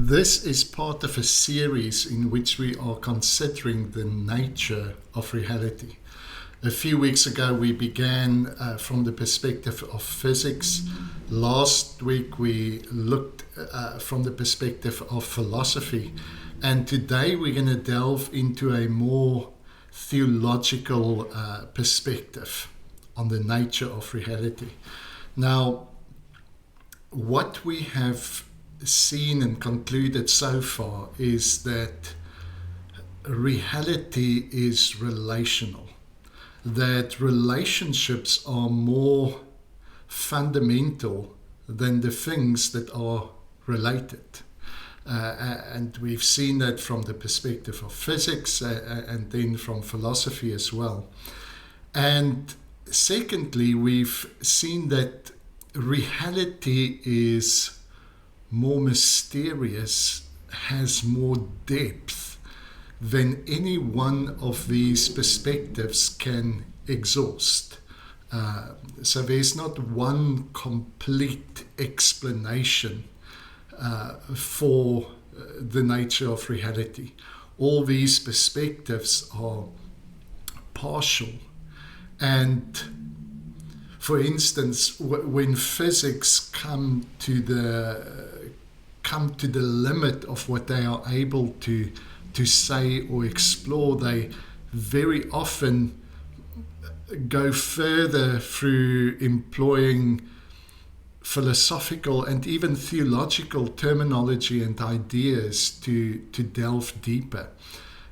This is part of a series in which we are considering the nature of reality. A few weeks ago, we began from the perspective of physics. Last week, we looked from the perspective of philosophy. And today, we're going to delve into a more theological perspective on the nature of reality. Now, what we have seen and concluded so far is that reality is relational, that relationships are more fundamental than the things that are related. And we've seen that from the perspective of physics and then from philosophy as well. And secondly, we've seen that reality is more mysterious, has more depth than any one of these perspectives can exhaust. So there's not one complete explanation for the nature of reality. All these perspectives are partial. And for instance, when physics come to the limit of what they are able to say or explore, they very often go further through employing philosophical and even theological terminology and ideas to delve deeper.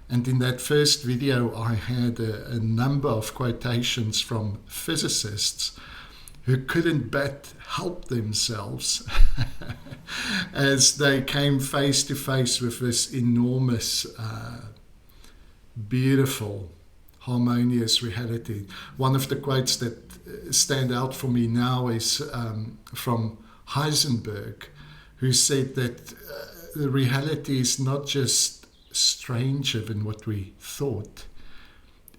And in that first video, I had a number of quotations from physicists who couldn't but help themselves as they came face to face with this enormous, beautiful, harmonious reality. One of the quotes that stand out for me now is from Heisenberg, who said that the reality is not just stranger than what we thought,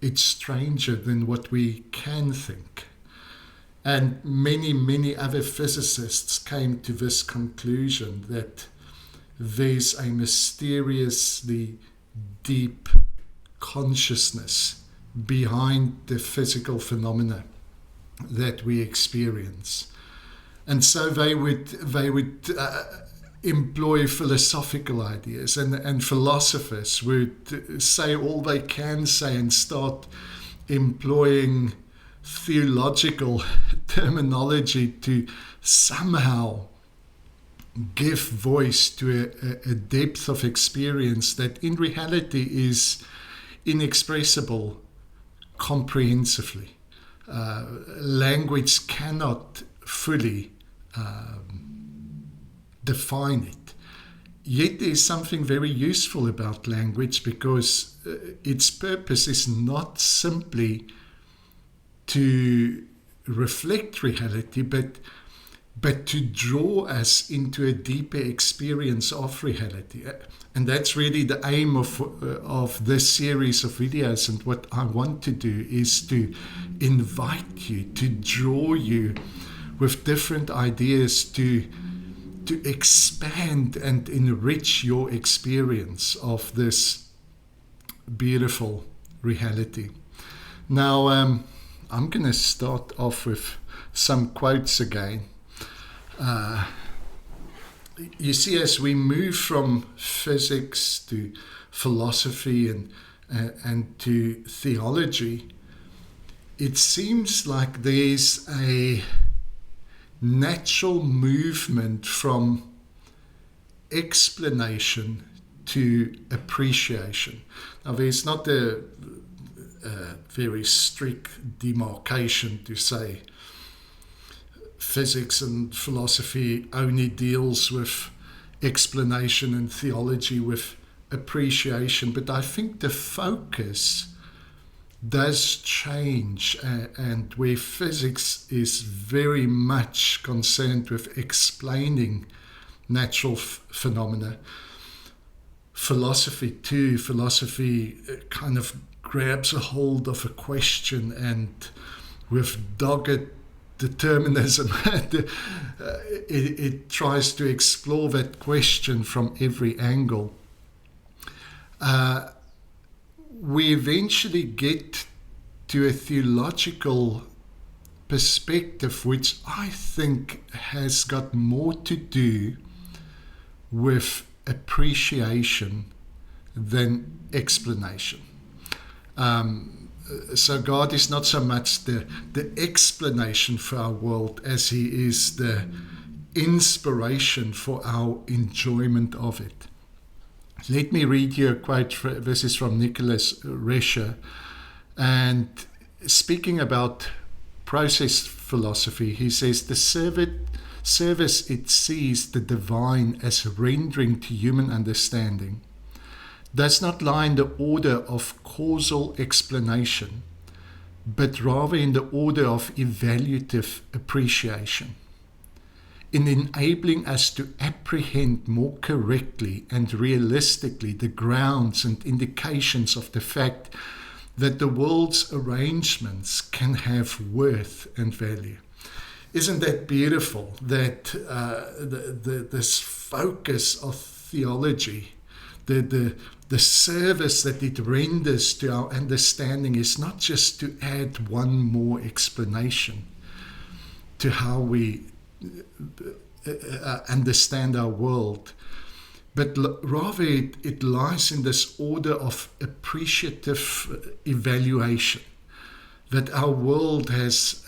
it's stranger than what we can think. And many other physicists came to this conclusion that there's a mysteriously deep consciousness behind the physical phenomena that we experience. And so they would employ philosophical ideas, and philosophers would say all they can say and start employing theological terminology to somehow give voice to a depth of experience that in reality is inexpressible comprehensively. Language cannot fully define it. Yet there's something very useful about language, because its purpose is not simply to reflect reality, but to draw us into a deeper experience of reality. And that's really the aim of this series of videos. And what I want to do is to invite you, to draw you with different ideas to expand and enrich your experience of this beautiful reality. Now, I'm going to start off with some quotes again. You see, as we move from physics to philosophy and to theology, it seems like there's a natural movement from explanation to appreciation. Now, there's not a very strict demarcation to say physics and philosophy only deals with explanation and theology with appreciation, but I think the focus does change, and where physics is very much concerned with explaining natural phenomena, philosophy kind of grabs a hold of a question and with dogged determinism. It tries to explore that question from every angle. We eventually get to a theological perspective which I think has got more to do with appreciation than explanation. So God is not so much the explanation for our world as he is the inspiration for our enjoyment of it. Let me read you a quote. This is from Nicholas Rescher, and speaking about process philosophy, he says, the service it sees the divine as rendering to human understanding does not lie in the order of causal explanation, but rather in the order of evaluative appreciation, in enabling us to apprehend more correctly and realistically the grounds and indications of the fact that the world's arrangements can have worth and value. Isn't that beautiful, that this focus of theology, the service that it renders to our understanding is not just to add one more explanation to how we understand our world, but rather it lies in this order of appreciative evaluation, that our world has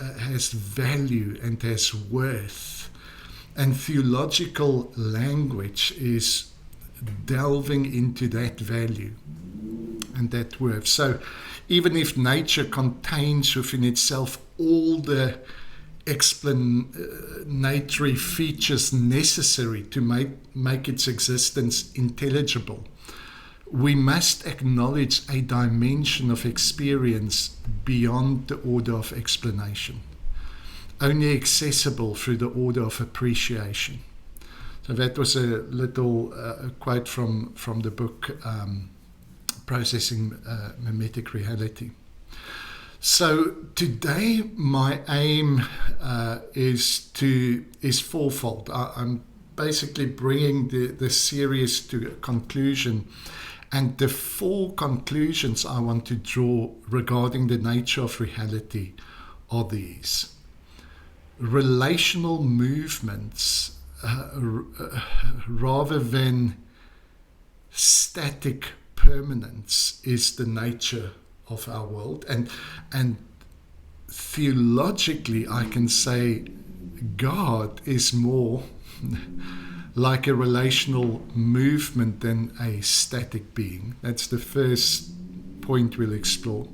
value and has worth, and theological language is delving into that value and that worth. So even if nature contains within itself all the explanatory features necessary to make its existence intelligible, we must acknowledge a dimension of experience beyond the order of explanation, only accessible through the order of appreciation. So that was a little quote from the book Processing Mimetic Reality. So today my aim is fourfold. I'm basically bringing the series to a conclusion, and the 4 conclusions I want to draw regarding the nature of reality are these. Relational movements rather than static permanence is the nature of our world, and theologically I can say God is more like a relational movement than a static being. That's the first point we'll explore.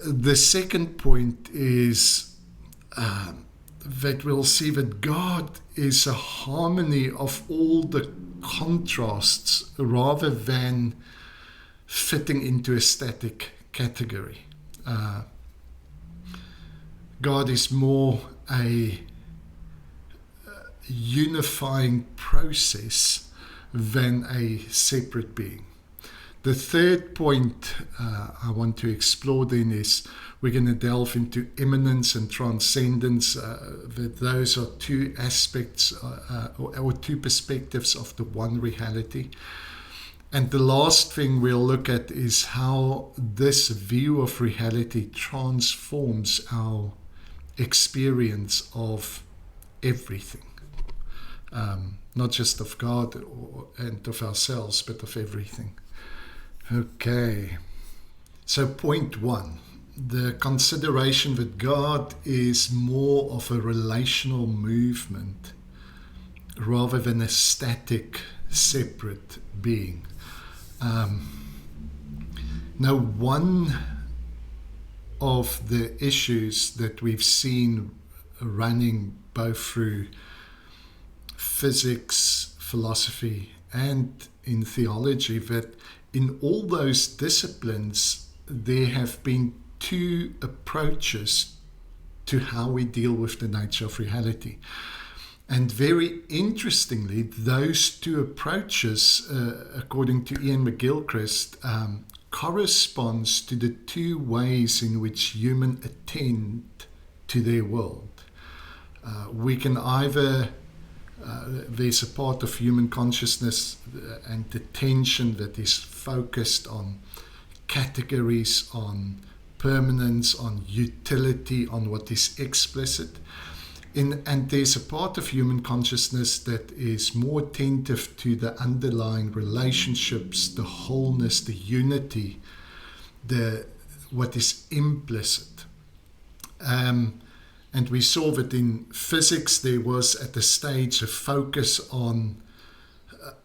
The second point is that we'll see that God is a harmony of all the contrasts rather than fitting into a static category. God is more a unifying process than a separate being. The third point I want to explore then is we're going to delve into immanence and transcendence. That those are 2 aspects or 2 perspectives of the one reality. And the last thing we'll look at is how this view of reality transforms our experience of everything. Not just of God and of ourselves, but of everything. Okay, so point 1, the consideration that God is more of a relational movement rather than a static, separate being. Now, one of the issues that we've seen running both through physics, philosophy, and in theology, that in all those disciplines there have been 2 approaches to how we deal with the nature of reality. And very interestingly, those 2 approaches, according to Ian McGilchrist, corresponds to the 2 ways in which human attend to their world. We can either, there's a part of human consciousness and attention that is focused on categories, on permanence, on utility, on what is explicit. And there's a part of human consciousness that is more attentive to the underlying relationships, the wholeness, the unity, what is implicit. And we saw that in physics there was at the stage a focus on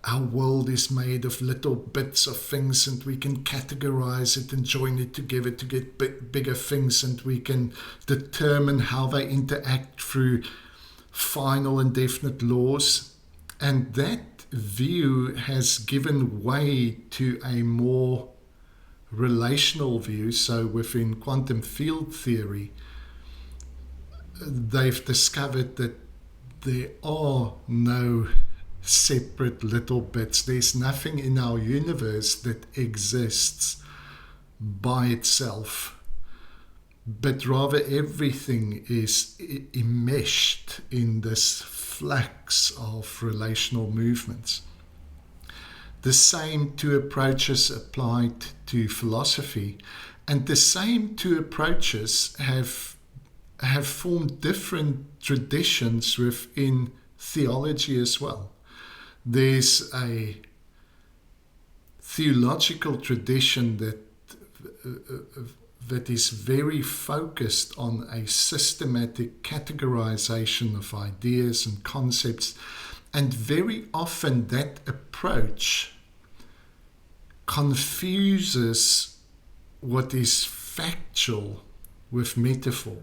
our world is made of little bits of things, and we can categorize it and join it together to get bigger things, and we can determine how they interact through final and definite laws. And that view has given way to a more relational view. So within quantum field theory, they've discovered that there are no separate little bits. There's nothing in our universe that exists by itself, but rather everything is enmeshed in this flux of relational movements. The same two approaches applied to philosophy, and the same two approaches have formed different traditions within theology as well. There's a theological tradition that is very focused on a systematic categorization of ideas and concepts, and very often that approach confuses what is factual with metaphor.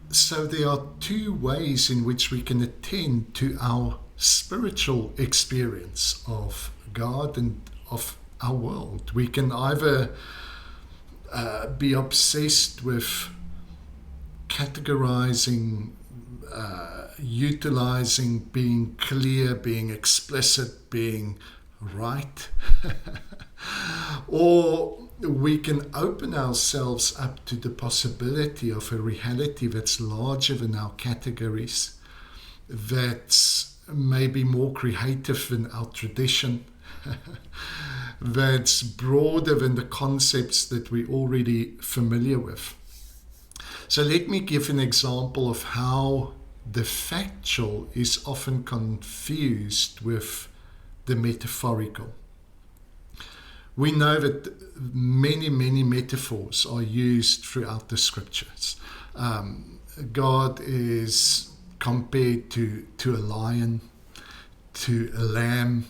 So there are two ways in which we can attend to our spiritual experience of God and of our world. We can either be obsessed with categorizing, utilizing, being clear, being explicit, being right, or we can open ourselves up to the possibility of a reality that's larger than our categories, that's maybe more creative than our tradition, that's broader than the concepts that we're already familiar with. So let me give an example of how the factual is often confused with the metaphorical. We know that many, many metaphors are used throughout the scriptures. God is compared to a lion, to a lamb.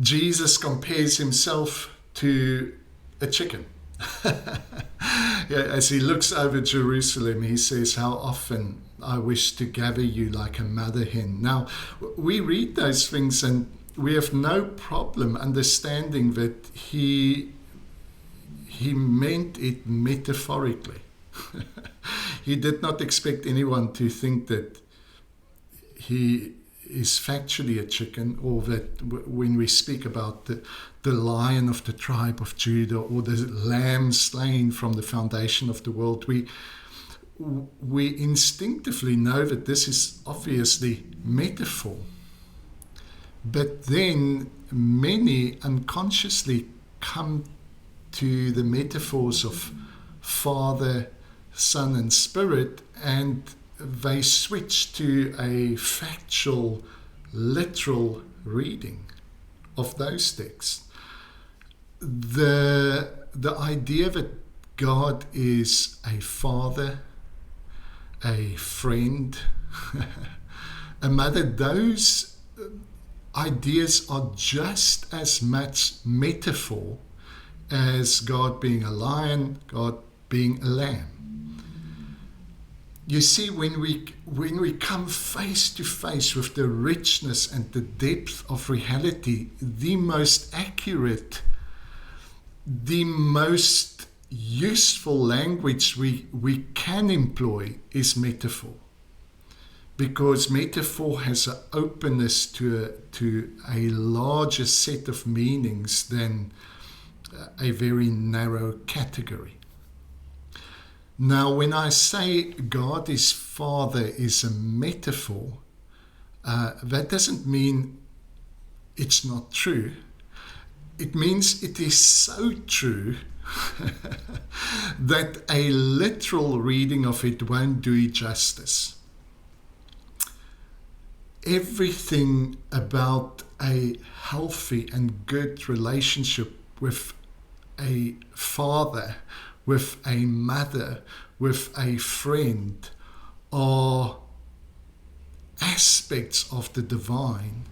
Jesus compares himself to a chicken. As he looks over Jerusalem, he says, "How often I wish to gather you like a mother hen." Now, we read those things and we have no problem understanding that he meant it metaphorically. He did not expect anyone to think that he is factually a chicken, or that when we speak about the lion of the tribe of Judah, or the lamb slain from the foundation of the world, we instinctively know that this is obviously metaphor. But then many unconsciously come to the metaphors of Father, Son, and Spirit, and they switch to a factual, literal reading of those texts. The idea that God is a father, a friend, a mother, those ideas are just as much metaphor as God being a lion, God being a lamb. You see, when we come face to face with the richness and the depth of reality, the most accurate, the most useful language we can employ is metaphor. Because metaphor has an openness to a larger set of meanings than a very narrow category. Now, when I say God is Father is a metaphor, that doesn't mean it's not true. It means it is so true that a literal reading of it won't do it justice. Everything about a healthy and good relationship with a father, with a mother, with a friend are aspects of the divine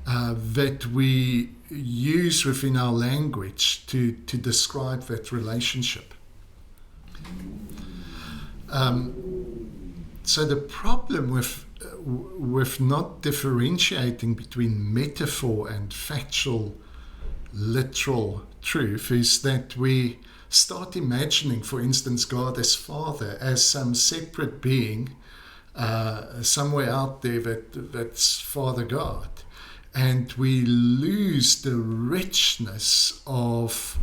that we use within our language to describe that relationship. So the problem with not differentiating between metaphor and factual, literal truth is that we start imagining, for instance, God as Father, as some separate being somewhere out there that's Father God. And we lose the richness of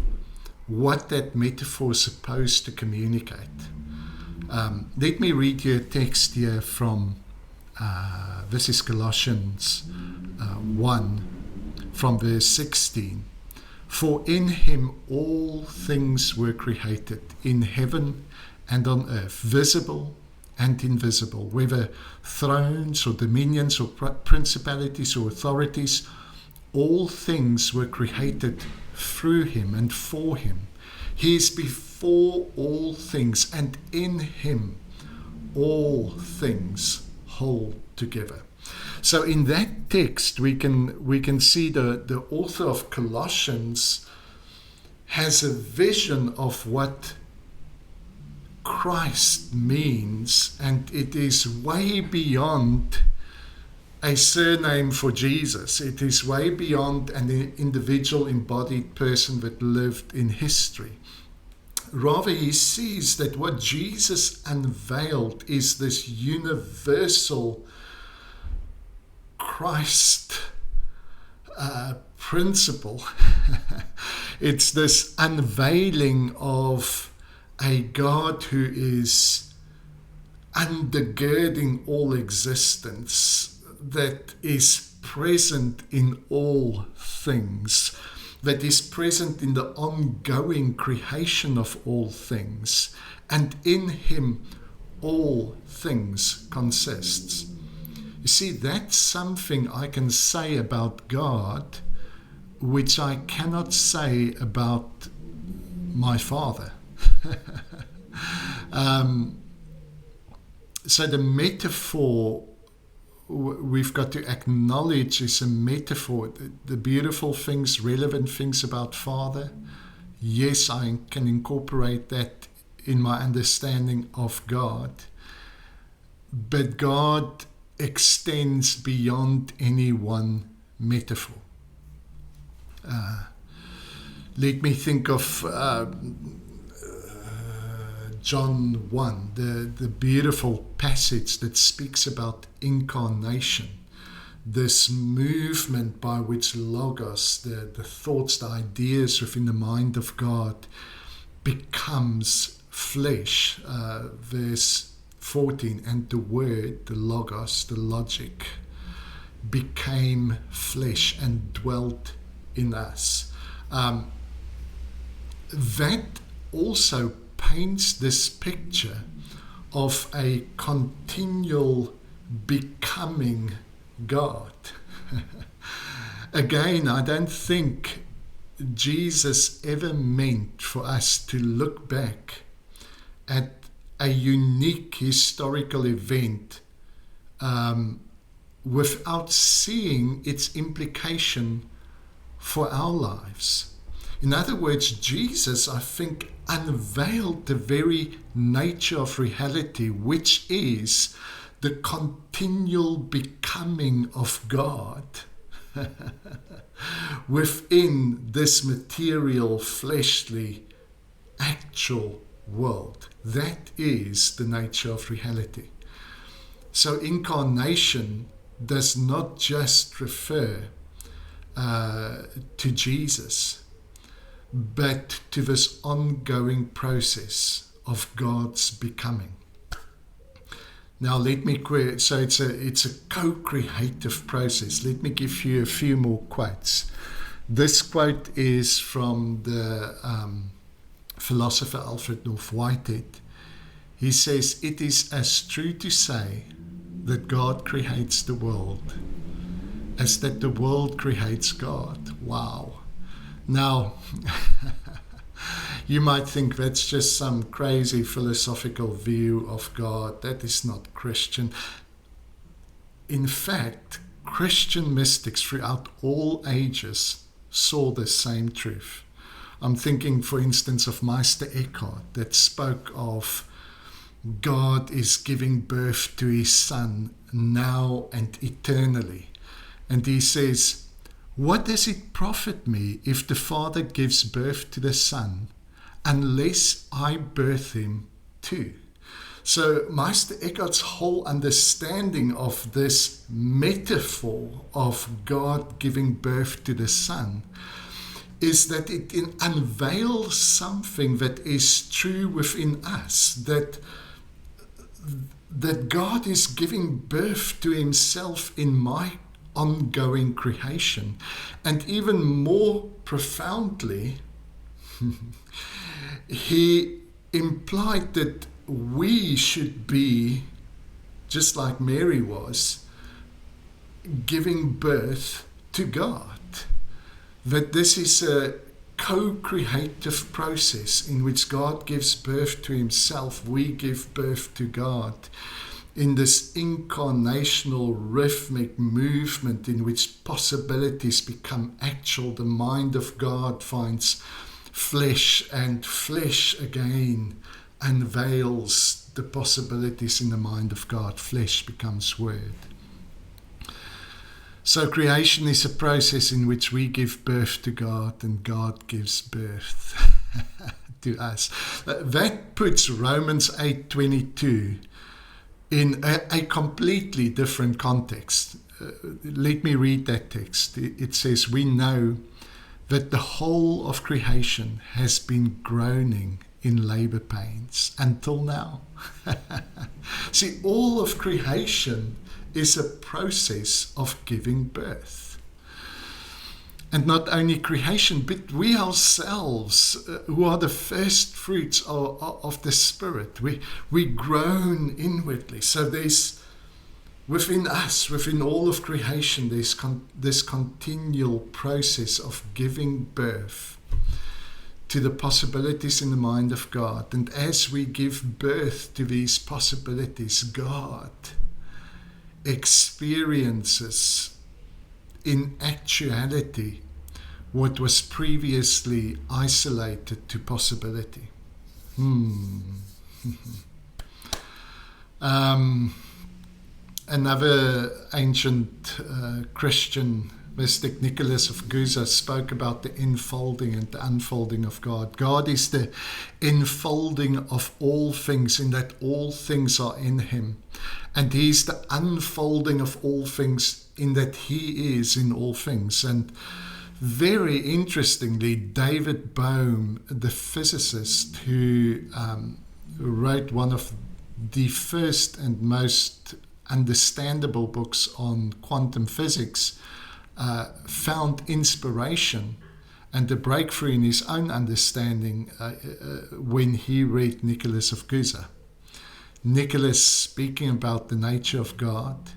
what that metaphor is supposed to communicate. Let me read you a text here from, this is Colossians 1, from verse 16. For in him all things were created, in heaven and on earth, visible and invisible, whether thrones or dominions or principalities or authorities, all things were created through him and for him. He is before all things, and in him all things hold together. So in that text we can see the author of Colossians has a vision of what Christ means, and it is way beyond a surname for Jesus. It is way beyond an individual embodied person that lived in history. Rather, he sees that what Jesus unveiled is this universal Christ principle. It's this unveiling of a God who is undergirding all existence, that is present in all things, that is present in the ongoing creation of all things, and in him all things consists. You see, that's something I can say about God which I cannot say about my Father. So the metaphor we've got to acknowledge is a metaphor. The beautiful things, relevant things about Father, yes, I can incorporate that in my understanding of God. But God extends beyond any one metaphor. Let me think of John 1, the beautiful passage that speaks about incarnation, this movement by which Logos, the thoughts, the ideas within the mind of God, becomes flesh. Verse 14, and the Word, the Logos, the logic, became flesh and dwelt in us. That also paints this picture of a continual becoming God. Again, I don't think Jesus ever meant for us to look back at a unique historical event without seeing its implication for our lives. In other words, Jesus, I think, unveiled the very nature of reality, which is the continual becoming of God within this material, fleshly, actual world. That is the nature of reality. So incarnation does not just refer to Jesus, but to this ongoing process of God's becoming. Now let me quote, so it's a co-creative process. Let me give you a few more quotes. This quote is from the philosopher Alfred North Whitehead. He says, "It is as true to say that God creates the world as that the world creates God." Wow. Now, you might think that's just some crazy philosophical view of God. That is not Christian. In fact, Christian mystics throughout all ages saw the same truth. I'm thinking, for instance, of Meister Eckhart, that spoke of God is giving birth to his Son now and eternally. And he says, "What does it profit me if the Father gives birth to the Son, unless I birth him too?" So Meister Eckhart's whole understanding of this metaphor of God giving birth to the Son is that it unveils something that is true within us, that God is giving birth to himself in my ongoing creation. And even more profoundly, he implied that we should be, just like Mary was, giving birth to God. That this is a co-creative process in which God gives birth to himself, we give birth to God, in this incarnational rhythmic movement in which possibilities become actual. The mind of God finds flesh, and flesh again unveils the possibilities in the mind of God. Flesh becomes word. So creation is a process in which we give birth to God and God gives birth to us. That puts Romans 8:22 in a completely different context. Let me read that text. It says, "We know that the whole of creation has been groaning in labor pains until now." See, all of creation is a process of giving birth. And not only creation, but we ourselves, who are the first fruits of the Spirit, we groan inwardly. So there's, within us, within all of creation, there's this continual process of giving birth to the possibilities in the mind of God. And as we give birth to these possibilities, God experiences in actuality what was previously isolated to possibility. Another ancient Christian mystic, Nicholas of Cusa, spoke about the enfolding and the unfolding of God. God is the enfolding of all things, in that all things are in him. And he's the unfolding of all things, in that he is in all things. And very interestingly, David Bohm, the physicist who wrote one of the first and most understandable books on quantum physics, found inspiration and a breakthrough in his own understanding when he read Nicholas of Cusa. Nicholas speaking about the nature of God,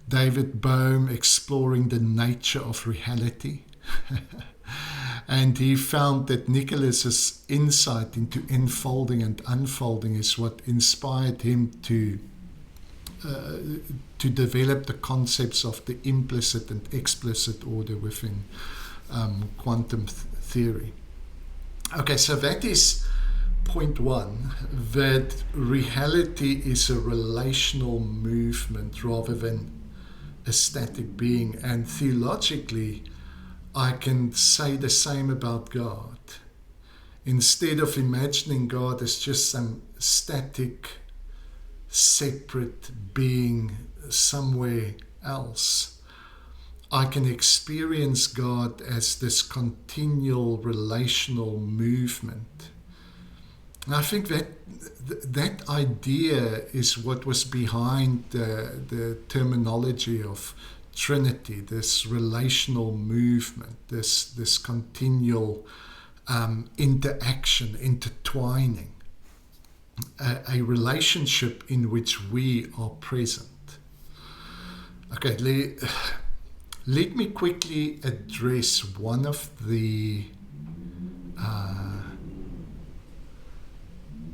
David Bohm exploring the nature of reality. And he found that Nicholas's insight into enfolding and unfolding is what inspired him to develop the concepts of the implicit and explicit order within quantum theory. Okay, so that is point one, that reality is a relational movement rather than a static being. And theologically, I can say the same about God. Instead of imagining God as just some static, separate being somewhere else, I can experience God as this continual relational movement. And I think that idea is what was behind the terminology of Trinity, this relational movement, this continual interaction, intertwining, a relationship in which we are present. Okay, let me quickly address one of the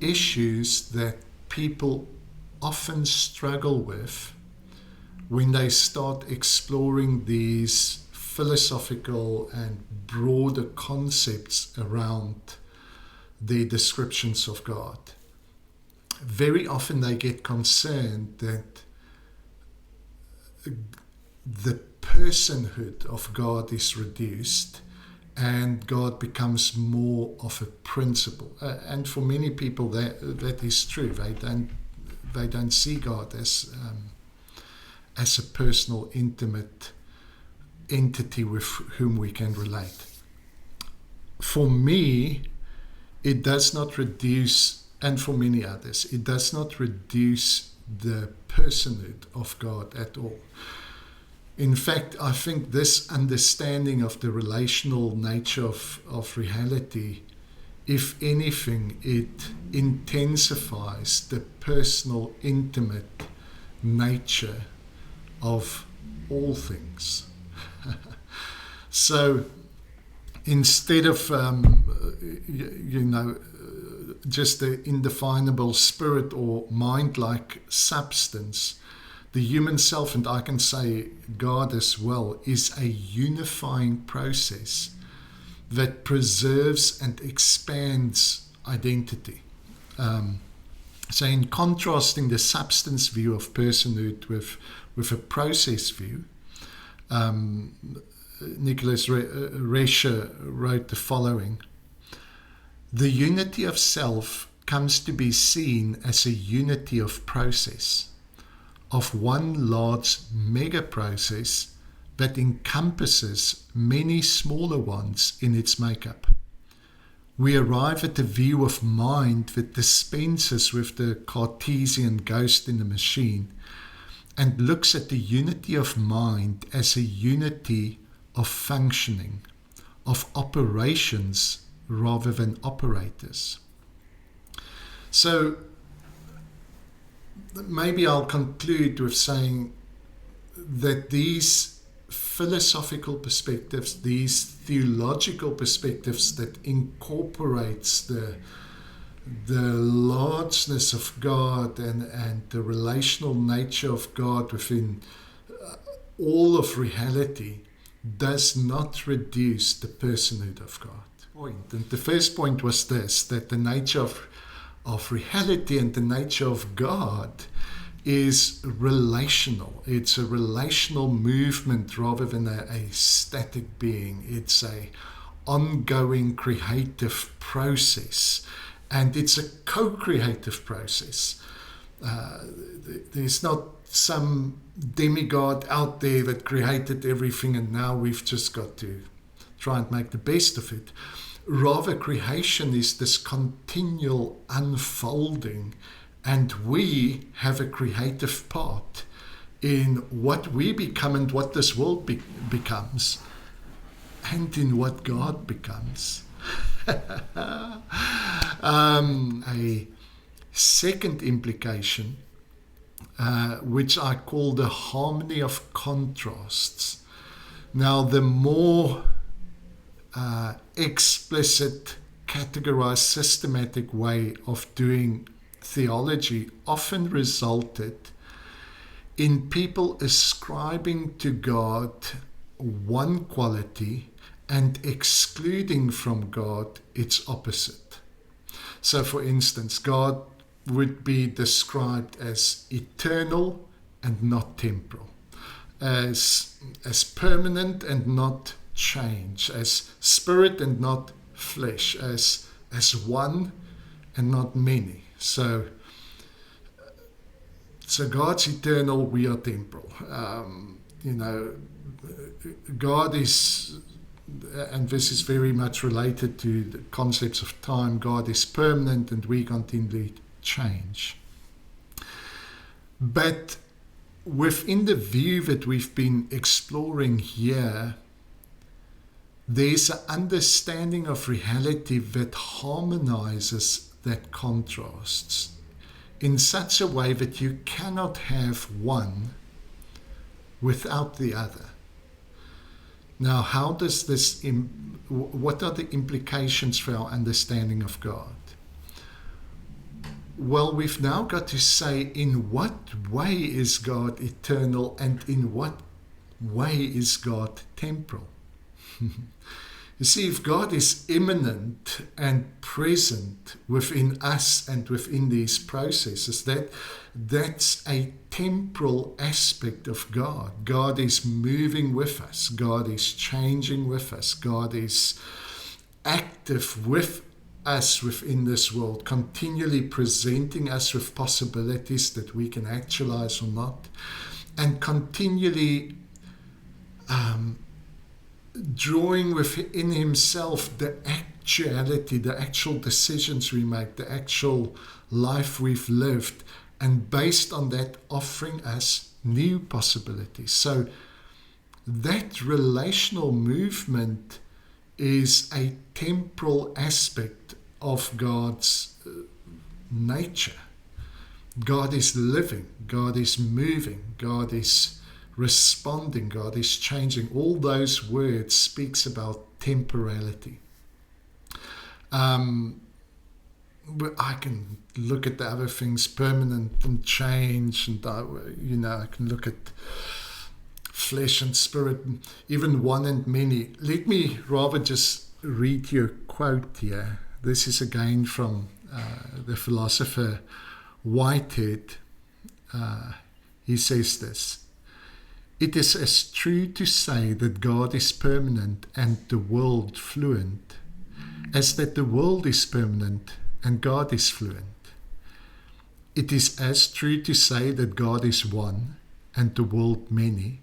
issues that people often struggle with when they start exploring these philosophical and broader concepts around the descriptions of God. Very often they get concerned that the personhood of God is reduced and God becomes more of a principle. And for many people that is true. They don't see God as a personal, intimate entity with whom we can relate. For me, it does not reduce, and for many others, it does not reduce the personhood of God at all. In fact, I think this understanding of the relational nature of reality, if anything, it intensifies the personal, intimate nature of all things. So instead of, just the indefinable spirit or mind-like substance, the human self, and I can say God as well, is a unifying process that preserves and expands identity. So in contrasting the substance view of personhood with a process view, Nicholas Rescher wrote the following: the unity of self comes to be seen as a unity of process, of one large mega process that encompasses many smaller ones in its makeup. We arrive at a view of mind that dispenses with the Cartesian ghost in the machine and looks at the unity of mind as a unity of functioning, of operations rather than operators. So maybe I'll conclude with saying that these philosophical perspectives, these theological perspectives that incorporates the largeness of God and the relational nature of God within all of reality, does not reduce the personhood of God. And the first point was this, that the nature of reality and the nature of God is relational. It's a relational movement rather than a static being. It's a ongoing creative process, and it's a co-creative process. There's not some demigod out there that created everything and now we've just got to try and make the best of it. Rather, creation is this continual unfolding, and we have a creative part in what we become and what this world becomes, and in what God becomes. A second implication, which I call the harmony of contrasts. Now, the more explicit, categorized, systematic way of doing theology often resulted in people ascribing to God one quality and excluding from God its opposite. So, for instance, God would be described as eternal and not temporal, as permanent and not change, as spirit and not flesh, as one and not many. So God's eternal, we are temporal. God is and this is very much related to the concepts of time. God is permanent and we continually change. But within the view that we've been exploring here, there's an understanding of reality that harmonizes that contrasts in such a way that you cannot have one without the other. Now, how does this, what are the implications for our understanding of God? Well, we've now got to say, in what way is God eternal and in what way is God temporal? You see, if God is immanent and present within us and within these processes, that's a temporal aspect of God. God is moving with us. God is changing with us. God is active with us within this world, continually presenting us with possibilities that we can actualize or not, and continually drawing within himself the actuality, the actual decisions we make, the actual life we've lived, and based on that offering us new possibilities. So that relational movement is a temporal aspect of God's nature. God is living, God is moving, God is responding, God is changing. All those words speaks about temporality. But I can look at the other things, permanent and change, and I can look at flesh and spirit, even one and many. Let me rather just read you a quote here. This is again from the philosopher Whitehead. He says this: "It is as true to say that God is permanent and the world fluent, as that the world is permanent and God is fluent. It is as true to say that God is one and the world many,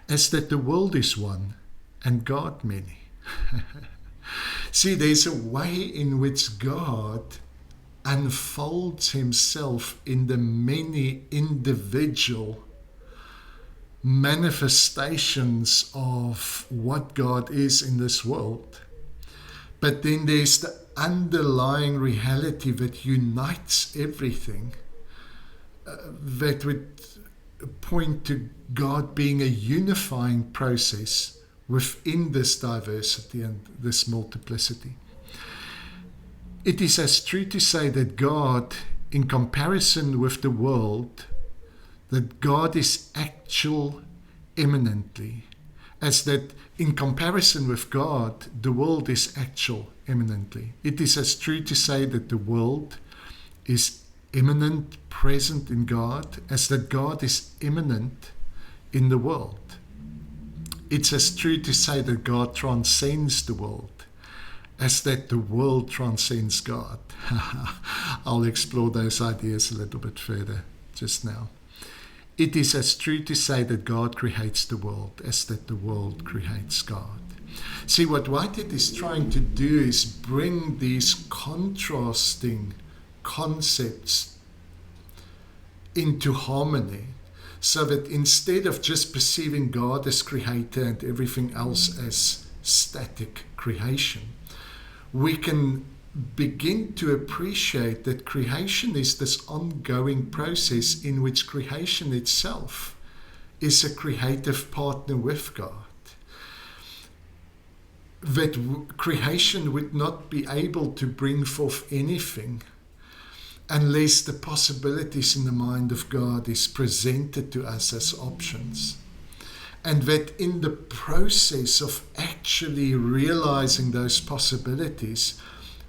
as that the world is one and God many." See, there's a way in which God unfolds himself in the many individual manifestations of what God is in this world. But then there's the underlying reality that unites everything, that would point to God being a unifying process within this diversity and this multiplicity. It is as true to say that God, in comparison with the world, that God is actual immanently, as that in comparison with God, the world is actual immanently. It is as true to say that the world is immanent, present in God, as that God is immanent in the world. It's as true to say that God transcends the world, as that the world transcends God. I'll explore those ideas a little bit further just now. It is as true to say that God creates the world as that the world creates God. See, what Whitehead is trying to do is bring these contrasting concepts into harmony, so that instead of just perceiving God as creator and everything else as static creation, we can begin to appreciate that creation is this ongoing process in which creation itself is a creative partner with God. That creation would not be able to bring forth anything unless the possibilities in the mind of God is presented to us as options. And that in the process of actually realizing those possibilities,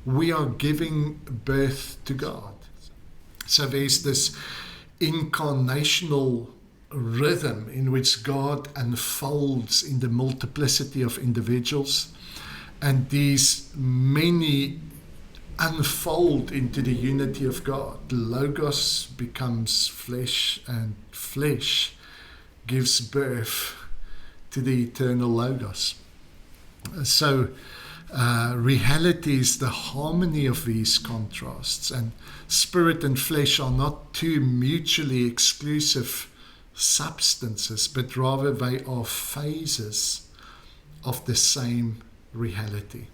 we are giving birth to God. So there's this incarnational rhythm in which God unfolds in the multiplicity of individuals, and these many unfold into the unity of God. Logos becomes flesh, and flesh gives birth to the eternal Logos. So reality is the harmony of these contrasts, and spirit and flesh are not two mutually exclusive substances, but rather they are phases of the same reality.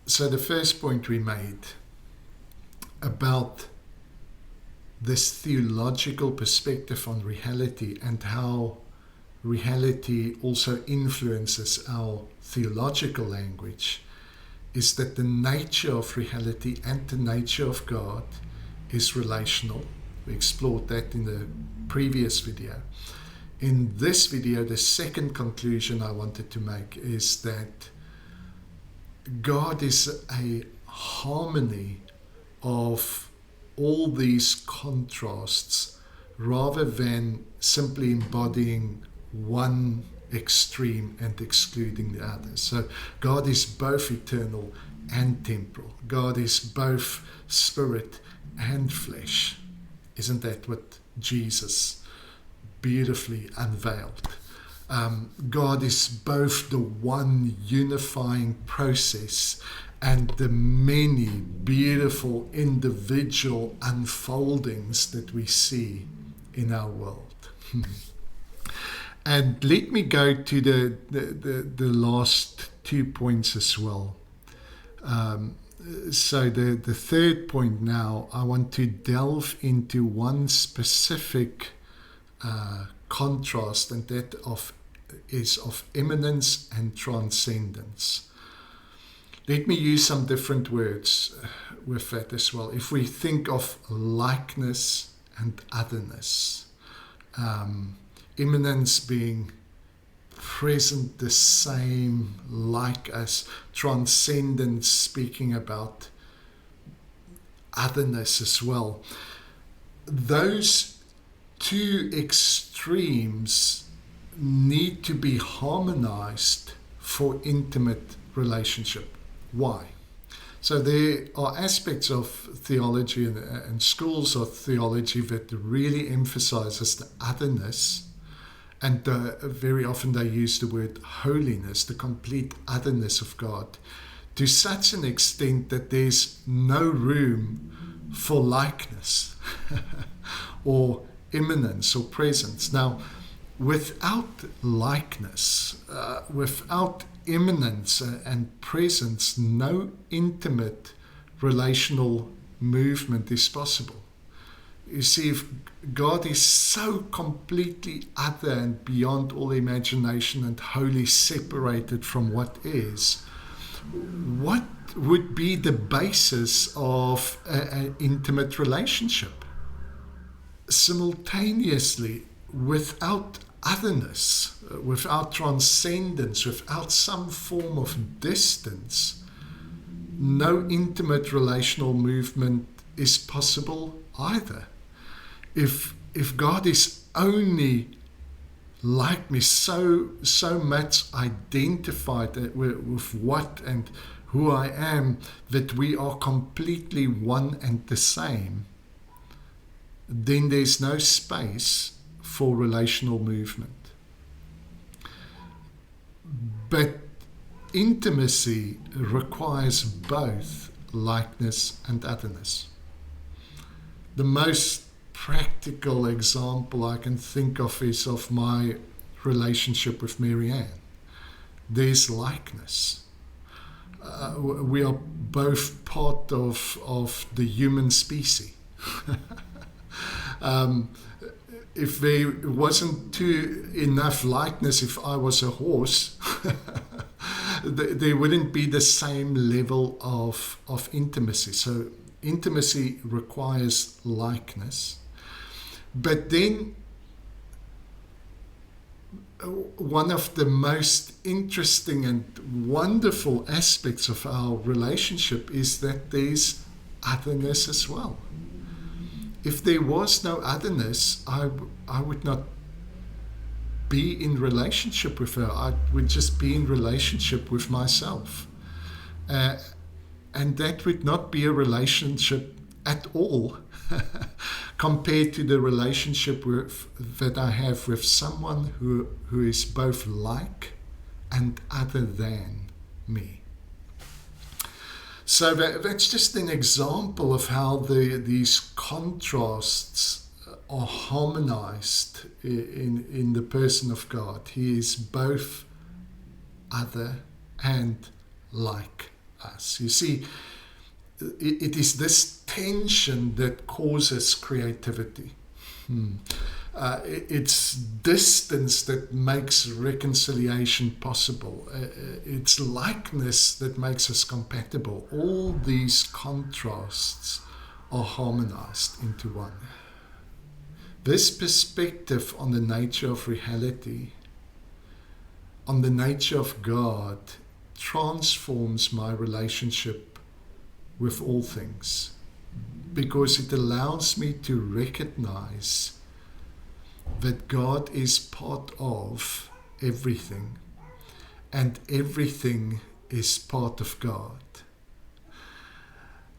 So the first point we made about this theological perspective on reality and how reality also influences our theological language is that the nature of reality and the nature of God is relational. We explored that in the previous video. In this video, the second conclusion I wanted to make is that God is a harmony of all these contrasts rather than simply embodying one extreme and excluding the other. So God is both eternal and temporal. God is both spirit and flesh. Isn't that what Jesus beautifully unveiled? God is both the one unifying process and the many beautiful individual unfoldings that we see in our world. And let me go to the last 2 points as well. So the third point now, I want to delve into one specific contrast, and that is of immanence and transcendence. Let me use some different words with that as well. If we think of likeness and otherness, immanence being present the same like us, transcendence speaking about otherness as well. Those two extremes need to be harmonized for intimate relationship. Why? So there are aspects of theology and schools of theology that really emphasizes the otherness, and very often they use the word holiness, the complete otherness of God, to such an extent that there's no room for likeness or immanence or presence. Now, without likeness, without immanence and presence, no intimate relational movement is possible. You see, if God is so completely other and beyond all imagination and wholly separated from what is, what would be the basis of an intimate relationship? Simultaneously, without otherness, without transcendence, without some form of distance, no intimate relational movement is possible either. If God is only like me, so much identified with what and who I am, that we are completely one and the same, then there's no space for relational movement. But intimacy requires both likeness and otherness. The most practical example I can think of is of my relationship with Marianne. There's likeness. We are both part of the human species. If there wasn't enough likeness, if I was a horse, there wouldn't be the same level of intimacy. So intimacy requires likeness. But then one of the most interesting and wonderful aspects of our relationship is that there's otherness as well. If there was no otherness, I would not be in relationship with her. I would just be in relationship with myself. And that would not be a relationship at all compared to the relationship that I have with someone who is both like and other than me. So that's just an example of how these contrasts are harmonized in the person of God. He is both other and like us. You see, it is this tension that causes creativity. It's distance that makes reconciliation possible. It's likeness that makes us compatible. All these contrasts are harmonized into one. This perspective on the nature of reality, on the nature of God, transforms my relationship with all things, because it allows me to recognize that God is part of everything, and everything is part of God.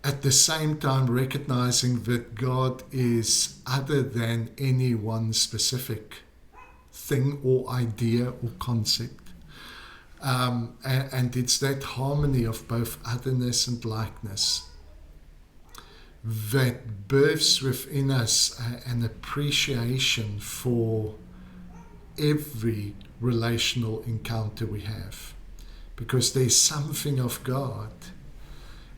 At the same time, recognizing that God is other than any one specific thing or idea or concept. And it's that harmony of both otherness and likeness that births within us an appreciation for every relational encounter we have. Because there's something of God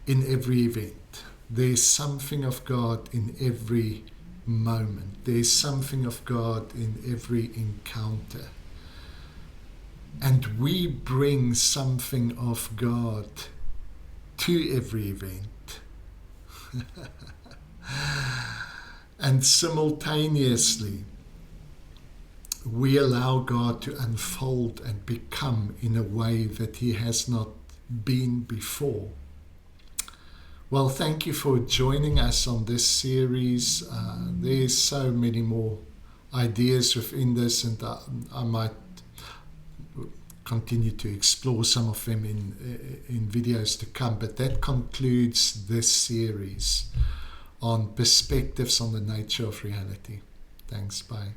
in every event. There's something of God in every moment. There's something of God in every encounter. And we bring something of God to every event. And simultaneously, we allow God to unfold and become in a way that He has not been before. Well, thank you for joining us on this series. There's so many more ideas within this, and I might continue to explore some of them in videos to come. But that concludes this series on perspectives on the nature of reality. Thanks, bye.